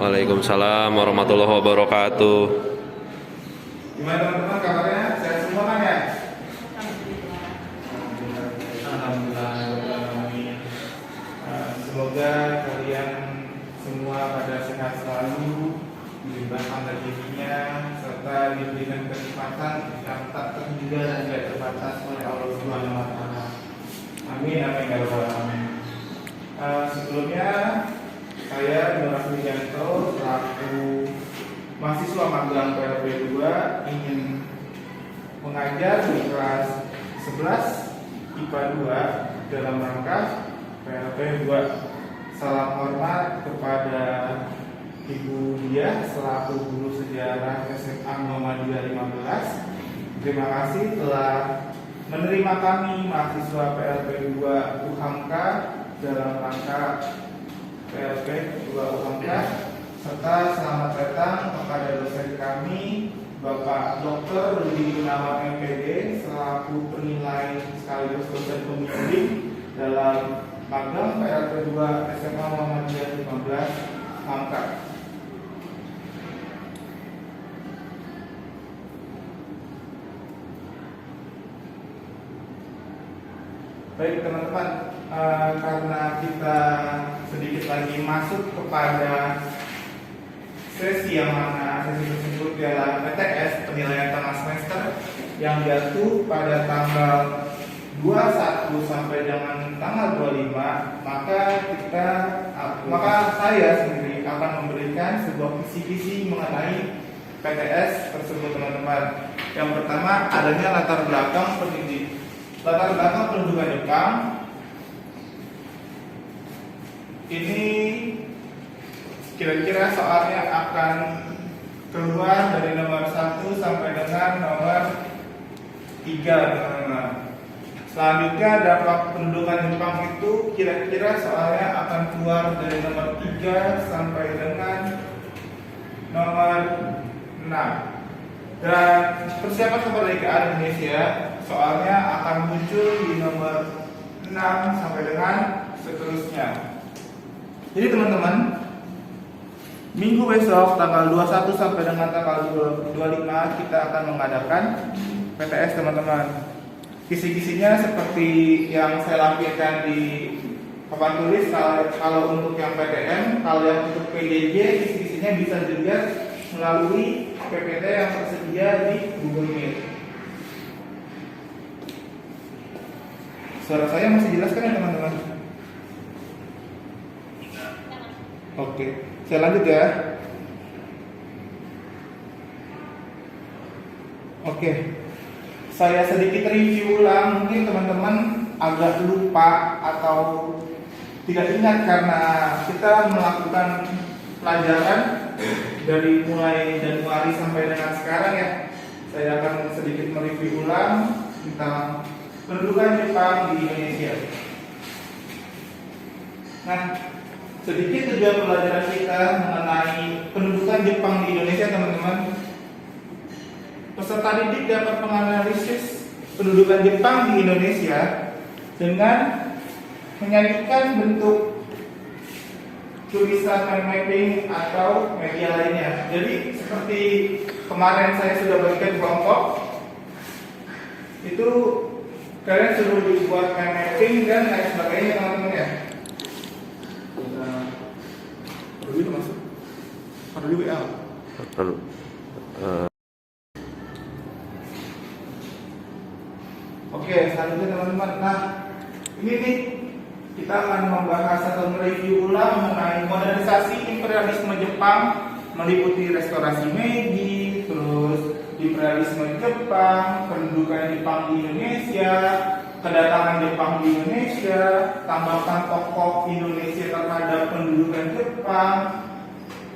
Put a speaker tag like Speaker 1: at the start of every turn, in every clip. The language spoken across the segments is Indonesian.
Speaker 1: Waalaikumsalam warahmatullahi wabarakatuh.
Speaker 2: Gimana teman-teman kabarnya? Sehat semua kan ya? Alhamdulillah. Semoga kalian semua pada sehat selalu, dilimpahkan rezekinya, serta diberikan kenikmatan yang tak terhingga dan tidak terbatas oleh Allah Subhanahu Wa Taala. Amin amin ya rabbal alamin. Sebelumnya saya Nur Wijanto selaku mahasiswa magang PLP 2 ingin mengajar di kelas 11 IPA 2 dalam rangka PLP 2. Salam hormat kepada Ibu Diah selaku guru sejarah SMA Muhammadiyah 15. Terima kasih telah menerima kami mahasiswa PLP 2 UHAMKA dalam rangka PLP 2 UHAMKA, serta selamat datang kepada dosen kami Bapak Dr. Rudi Gunawan MPD selaku penilai sekaligus dosen pembimbing dalam magang PLP 2 SMA Muhammadiyah 15 UHAMKA. Baik teman-teman, karena kita sedikit lagi masuk kepada sesi yang mana sesi tersebut adalah PTS penilaian tengah semester yang jatuh pada tanggal 21 sampai dengan tanggal 25, maka saya sendiri akan memberikan sebuah kisi-kisi mengenai PTS tersebut teman-teman. Yang pertama adanya latar belakang pendudukan Jepang. Ini kira-kira soalnya akan keluar dari nomor 1 sampai dengan nomor 3 teman-teman. Selanjutnya dampak pendudukan Jepang itu kira-kira soalnya akan keluar dari nomor 3 sampai dengan nomor 6. Dan persiapan kemerdekaan Indonesia soalnya akan muncul di nomor 6 sampai dengan seterusnya. Jadi teman-teman, minggu besok tanggal 21 sampai dengan tanggal 25 kita akan mengadakan PTS teman-teman. Kisi-kisinya seperti yang saya lampirkan di papan tulis. Kalau untuk yang PTM, kalau yang untuk PJJ, kisi-kisinya bisa dilihat melalui PPT yang tersedia di Google Meet. Suara saya masih jelas kan ya teman-teman? Oke, saya lanjut ya. Oke, saya sedikit review ulang. Mungkin teman-teman agak lupa atau tidak ingat karena kita melakukan pelajaran dari mulai Januari sampai dengan sekarang ya. Saya akan sedikit mereview ulang tentang pendudukan Jepang di Indonesia. Nah, sedikit tujuan pelajaran kita mengenai pendudukan Jepang di Indonesia teman-teman. Peserta didik dapat menganalisis pendudukan Jepang di Indonesia dengan menyajikan bentuk tulisan mind mapping atau media lainnya. Jadi seperti kemarin saya sudah bagikan kelompok, itu kalian suruh dibuat mind mapping dan lain sebagainya teman-teman ya. Perlu masuk? Perlu WA?
Speaker 1: Perlu.
Speaker 2: Oke, selanjutnya teman-teman. Nah, ini nih kita akan membahas atau mereview ulang mengenai modernisasi imperialisme Jepang meliputi restorasi Meiji, terus imperialisme Jepang, pendudukan Jepang di Indonesia, kedatangan Jepang di Indonesia, tambahkan tokoh Indonesia terhadap pendudukan Jepang,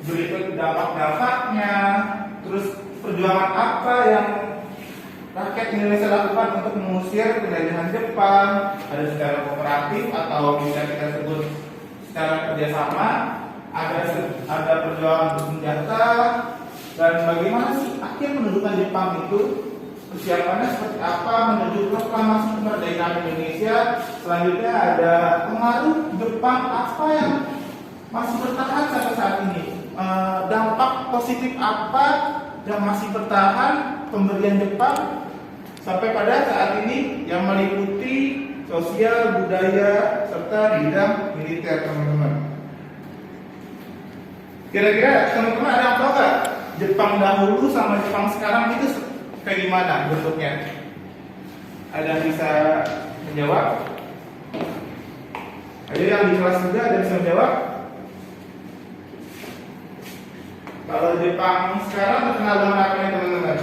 Speaker 2: berikut dampak-dampaknya, terus perjuangan apa yang rakyat Indonesia lakukan untuk mengusir penjajahan Jepang, ada secara kooperatif atau bisa kita sebut secara kerjasama, ada perjuangan bersenjata, dan bagaimana sih akhir pendudukan Jepang itu, persiapannya seperti apa menuju proklamasi kemerdekaan Indonesia. Selanjutnya ada pengaruh Jepang apa yang masih bertahan sampai saat ini. dampak positif apa yang masih bertahan pemberian Jepang sampai pada saat ini yang meliputi sosial, budaya, serta bidang militer, teman-teman. Kira-kira teman-teman ada yang tahu nggak Jepang dahulu sama Jepang sekarang itu kayak gimana bentuknya? Ada yang bisa menjawab? Ada yang di kelas juga ada yang bisa menjawab? Kalau Jepang sekarang terkenal dengan apa ya teman-teman?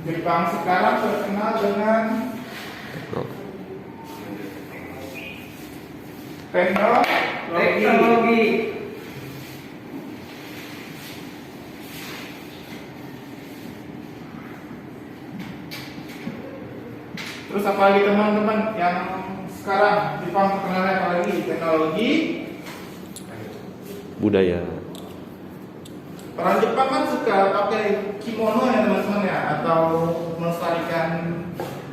Speaker 2: Jepang sekarang terkenal dengan teknologi. Terus apa lagi teman-teman yang sekarang Jepang terkenalnya apa lagi? Teknologi,
Speaker 1: budaya.
Speaker 2: orang Jepang kan suka pakai kimono ya teman-teman ya, atau melestarikan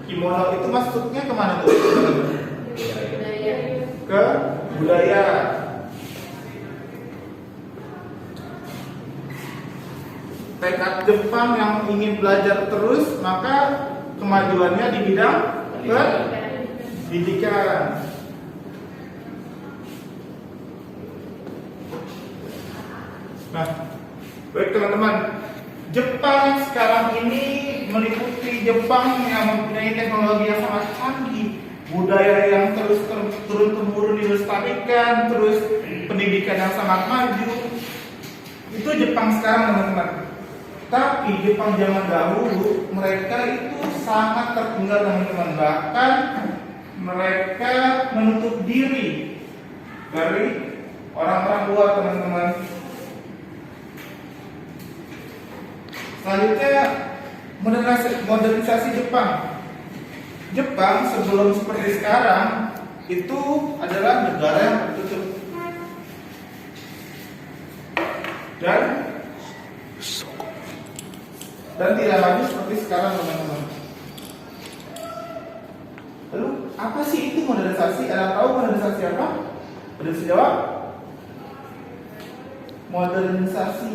Speaker 2: kimono itu masuknya kemana tuh? Ke budaya. Tekad Jepang yang ingin belajar terus, maka kemajuannya di bidang pendidikan. Nah, baik teman-teman, Jepang sekarang ini meliputi Jepang yang mempunyai teknologi yang sangat canggih, budaya yang terus turun-temurun dilestarikan, terus pendidikan yang sangat maju. Itu Jepang sekarang teman-teman. Tapi Jepang zaman dahulu mereka itu sangat tertinggal teman-teman. Bahkan mereka menutup diri dari orang-orang luar teman-teman. Selanjutnya modernisasi Jepang. Jepang sebelum seperti sekarang itu adalah negara yang tertutup dan tidak maju seperti sekarang teman-teman. Lalu apa sih itu modernisasi? Ada tahu modernisasi apa? Ada bisa jawab? Modernisasi,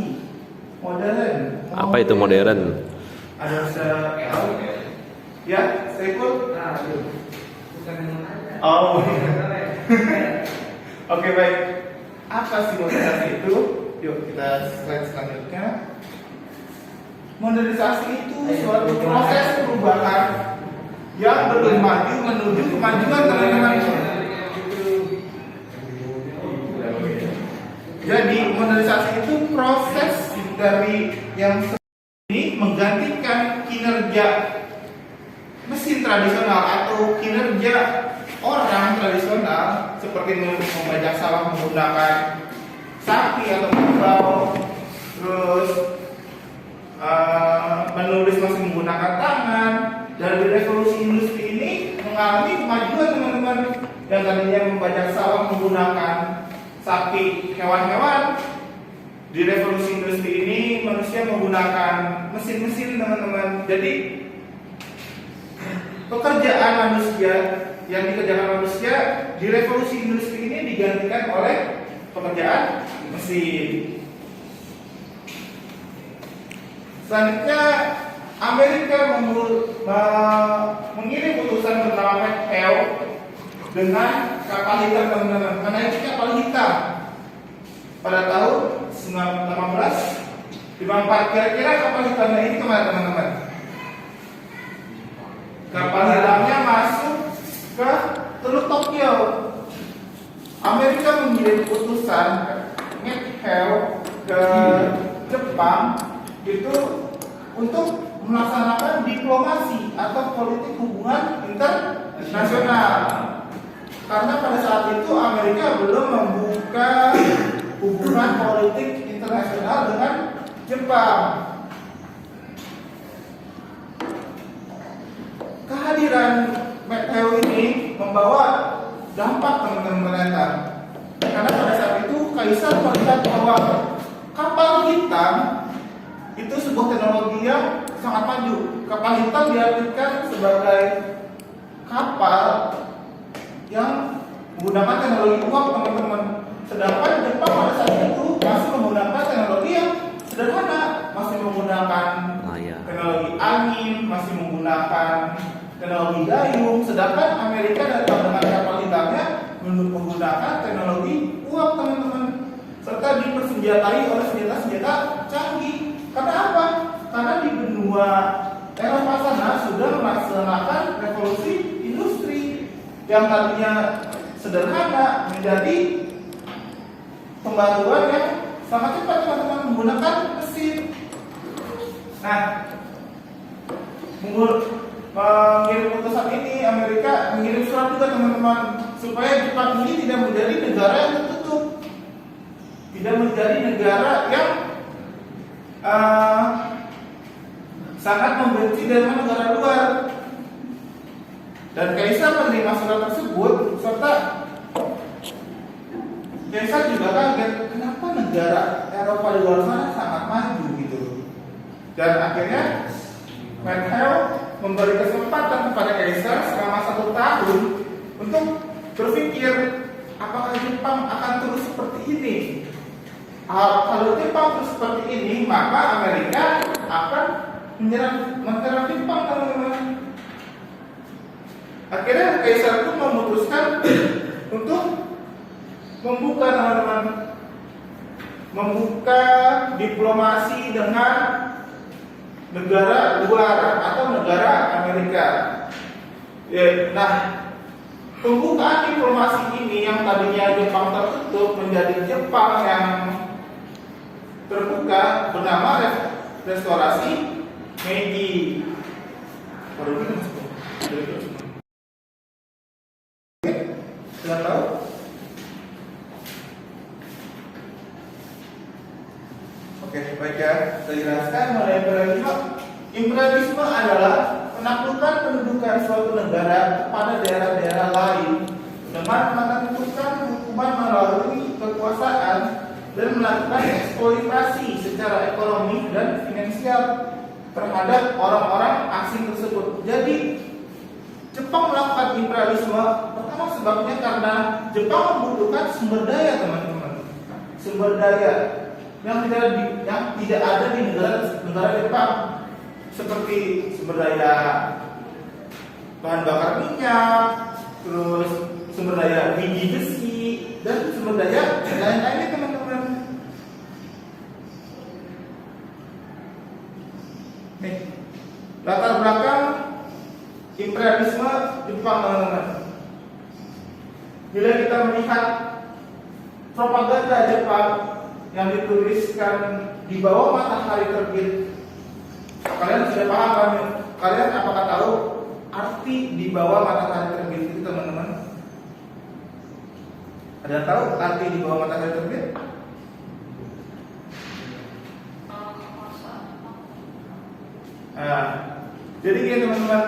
Speaker 2: modern.
Speaker 1: Apa itu modern?
Speaker 2: Ada bisa tahu? Ya, saya ikut. Oh. Oke, baik. Apa sih modernisasi itu? Yuk kita slide selanjutnya. Modernisasi itu suatu proses perubahan yang belum maju menuju kemajuan teman-teman. Jadi modernisasi itu proses dari yang ini menggantikan kinerja mesin tradisional atau kinerja orang tradisional seperti membajak sawah menggunakan sapi atau kerbau, terus menulis masih menggunakan tangan. Dari revolusi industri ini mengalami kemajuan teman-teman. Yang tadinya membajak sawah menggunakan sapi, hewan-hewan, di revolusi industri ini manusia menggunakan mesin-mesin teman-teman. Jadi pekerjaan manusia yang dikerjakan manusia di revolusi industri ini digantikan oleh pekerjaan mesin. Selanjutnya Amerika mengirim utusan bernama McHale dengan kapal hitam teman-teman, menaiki kapal hitam pada tahun 1854. Kira-kira kapal hitamnya ini kemana teman-teman? Kapal hitamnya masuk ke Teluk Tokyo. Amerika mengirim utusan McHale ke Jepang itu untuk melaksanakan diplomasi atau politik hubungan internasional. Karena pada saat itu Amerika belum membuka hubungan politik internasional dengan Jepang. Kehadiran McHale ini membawa dampak teman-teman ternyata. Karena pada saat itu Kaisar melihat bahwa kapal hitam itu sebuah teknologi yang sangat maju. Kapal hitam diartikan sebagai kapal yang menggunakan teknologi uap teman-teman. Sedangkan Jepang pada saat itu masih menggunakan teknologi yang sederhana, masih menggunakan teknologi angin, masih menggunakan teknologi dayung. Sedangkan Amerika datang dengan kapal hitamnya menggunakan teknologi uap, teman-teman, serta dipersenjatai oleh senjata-senjata canggih. Karena apa? Karena di benua Eropa sana sudah melaksanakan revolusi industri yang tadinya sederhana menjadi pembaruan yang sangat cepat, teman-teman, menggunakan mesin. Nah, mengirim putusan ini, Amerika mengirim surat juga, teman-teman, supaya Jepang ini tidak menjadi negara yang tertutup, tidak menjadi negara yang sangat membenci dengan negara luar. Dan Kaisar menerima surat tersebut, serta Kaisar juga kaget, kenapa negara Eropa di luar sana sangat maju gitu. Dan akhirnya Merkel memberi kesempatan kepada Kaisar selama 1 tahun untuk berpikir apakah Jepang akan terus seperti ini. Kalau Jepang terus seperti ini, maka Amerika akan menyerang Jepang, teman-teman. Akhirnya Kaisar pun memutuskan untuk membuka, teman-teman, membuka diplomasi dengan negara luar atau negara Amerika. Nah, pembukaan diplomasi ini yang tadinya Jepang tertutup menjadi Jepang yang terbuka, bernama Restorasi Meiji. Sudah tahu? Oke, baik ya. Saya jelaskan mengenai imperialisme. Imperialisme adalah penaklukan pendudukan suatu negara kepada daerah-daerah lain dengan menentukan hukuman melalui kekuasaan dan melakukan eksploitasi secara ekonomi dan finansial terhadap orang-orang asing tersebut. Jadi Jepang melakukan imperialisme pertama sebabnya karena Jepang membutuhkan sumber daya, teman-teman, sumber daya yang tidak ada di negara Jepang, seperti sumber daya bahan bakar minyak, terus sumber daya biji besi, dan sumber daya lain-lainnya, teman-teman. Nih, latar belakang imperialisme Jepang, teman-teman. Bila kita melihat propaganda Jepang yang dituliskan di bawah matahari terbit, kalian sudah paham kan? Kalian apakah tahu arti di bawah matahari terbit itu, teman-teman? Ada yang tahu arti di bawah matahari terbit? Nah, jadi gini, teman-teman,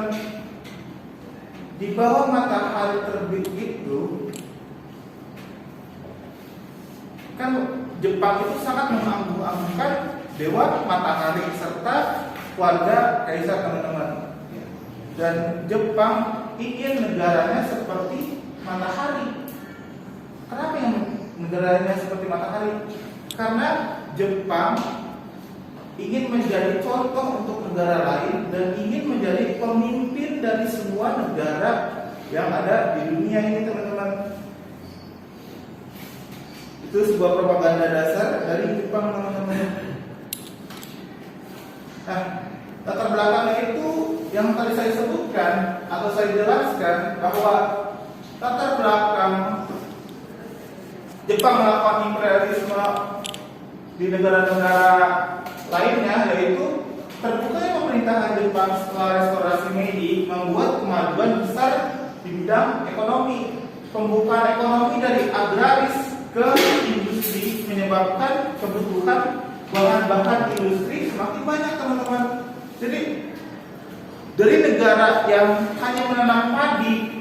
Speaker 2: di bawah matahari terbit itu kan Jepang itu sangat mengagung-agungkan dewa matahari serta keluarga kaisar, teman-teman. Dan Jepang ingin negaranya seperti matahari. Kenapa yang negaranya seperti matahari? Karena Jepang ingin menjadi contoh untuk negara lain dan ingin menjadi pemimpin dari semua negara yang ada di dunia ini, teman-teman. Itu sebuah propaganda dasar dari Jepang, teman-teman. Nah, latar belakangnya itu yang tadi saya sebutkan atau saya jelaskan bahwa latar belakang Jepang melakukan imperialisme di negara-negara lainnya yaitu terbukanya pemerintahan Jepang setelah restorasi Meiji membuat kemajuan besar di bidang ekonomi. Pembukaan ekonomi dari agraris ke industri menyebabkan kebutuhan bahan-bahan industri semakin banyak, teman-teman. Jadi dari negara yang hanya menanam padi